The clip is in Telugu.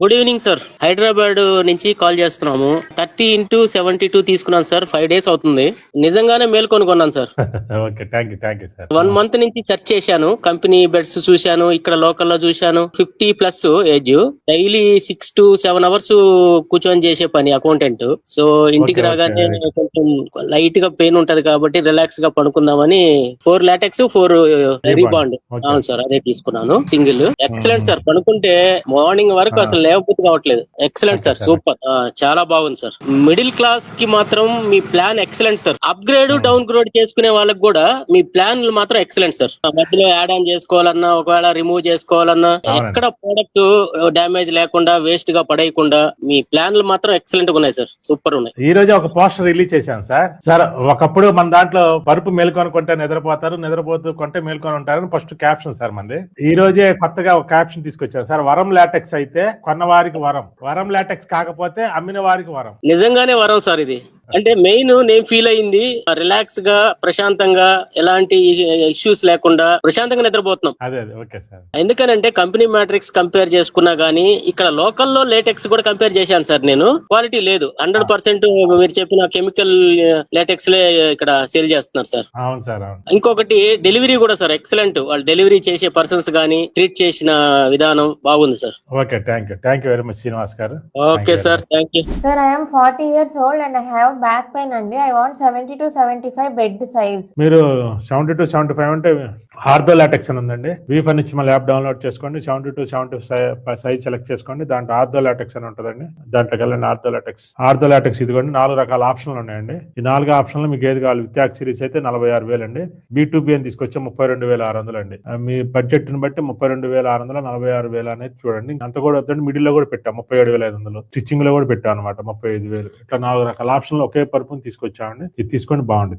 Good evening sir. హైదరాబాద్ నుంచి కాల్ చేస్తున్నాము. 30x72 తీసుకున్నాను సార్. 5 days అవుతుంది. నిజంగానే మేల్కొని కొన్నాను sir. Okay, thank you sir. 1 month నుంచి సెర్చ్ చేశాను. కంపెనీ బెడ్స్ చూశాను, ఇక్కడ లోకల్లో చూశాను. 50+ ఏజ్. డైలీ 6 to 7 hours కూర్చొని చేసే పని అకౌంటెంట్. సో ఇంటికి Okay, రాగానే okay. కొంచెం లైట్ గా పెయిన్ ఉంటది కాబట్టి రిలాక్స్ గా పడుకుందామని 4 latex 4 రీబాండ్. Okay. అవును సార్, అదే తీసుకున్నాను. Single excellent sir. పడుకుంటే మార్నింగ్ వరకు అసలు లేవబుద్ధి కావట్లేదు. Excellent sir, super. చాలా బాగుంది సార్. మిడిల్ క్లాస్ కి మాత్రం మీ plan excellent sir. Upgrade downgrade చేసుకునే వాళ్ళకి కూడా మీ ప్లాన్ మాత్రం ఎక్సలెంట్ సార్. మధ్యలో యాడ్ ఆన్ చేసుకోవాలన్నా, ఒకవేళ రిమూవ్ చేసుకోవాలన్నా ఎక్కడ ప్రోడక్ట్ డ్యామేజ్ లేకుండా వేస్ట్ గా పడేయకుండా మీ ప్లాన్లు మాత్రం ఎక్సలెంట్ గా ఉన్నాయి సార్. సూపర్ ఉన్నాయి. ఈ రోజు ఒక పోస్టర్ రిలీజ్ చేశాం సార్. సార్ ఒకప్పుడు మన దాంట్లో పరుపు మేల్కొని కొంటే నిద్రపోతారు, నిద్రపోతూ కొంటే మేల్కొని ఉంటారని ఫస్ట్ క్యాప్షన్ సార్ మంది. ఈ రోజే కొత్తగా ఒక క్యాప్షన్ తీసుకొచ్చారు సార్. వరం లాటెక్స్ అయితే కొన్న వారికి వరం, వరం లాటెక్స్ కాకపోతే అమ్మిన వారికి వరం. నిజంగానే వరం సార్ ఇది. అంటే మెయిన్ నేను ఫీల్ అయింది రిలాక్స్ గా, ప్రశాంతంగా, ఎలాంటి ఇష్యూస్ లేకుండా ప్రశాంతంగా నిద్రపోతున్నాం. అదే ఓకే సార్. ఎందుకనంటే కంపెనీ మ్యాట్రిక్స్ కంపేర్ చేసుకున్నా గానీ ఇక్కడ లోకల్లో లేటెక్స్ కూడా కంపేర్ చేశాను సార్ నేను. క్వాలిటీ లేదు. 100% మీరు చెప్పిన కెమికల్ లేటెక్స్ లే ఇక్కడ సేల్ చేస్తున్నారు సార్. అవును సార్, అవును. ఇంకొకటి డెలివరీ కూడా సార్ ఎక్సలెంట్. వాళ్ళు డెలివరీ చేసే పర్సన్స్ గానీ ట్రీట్ చేసిన విధానం బాగుంది sir. Okay, thank you very much Srinivas garu. Okay sir, thank you. Sir, I am 40 years old and I have back pain andi. I want 70 to 75 bed size. మీరు 70 to 75 అంటే ఆర్థో లాటెక్స్ అని ఉందండి. వీ ఫర్నిచర్ మన యాప్ డౌన్లోడ్ చేసుకోండి. 70 to 75 సైజ్ సెలెక్ట్ చేసుకోండి. దాంట్లో ఆర్థో లాటెక్స్ అని ఉంటుందండి. దాంట్లోకి వెళ్ళండి. ఆర్థో లాటెక్స్ ఇదిగోండి. 4 రకాల ఆప్షన్లు ఉన్నాయండి. ఈ 4 ఆప్షన్లు మీకు ఏది కావాలి. విత్యాక్ సిరీస్ అయితే 46,000 అండి. B2B అని తీసుకొచ్చే 32,600 అండి. మీ బడ్జెట్ ని బట్టి 32,600, 46,000 అనేది చూడండి. అంత కూడా వద్దండి. మిడిల్ లో కూడా పెట్టాం 37,500. స్టిచ్చింగ్ లో కూడా పెట్టాం అనమాట 35,000. ఇట్లా 4 రకాల ఆప్షన్లు ఒకే పరుపుని తీసుకొచ్చామండి. ఇది తీసుకొని బాగుంది.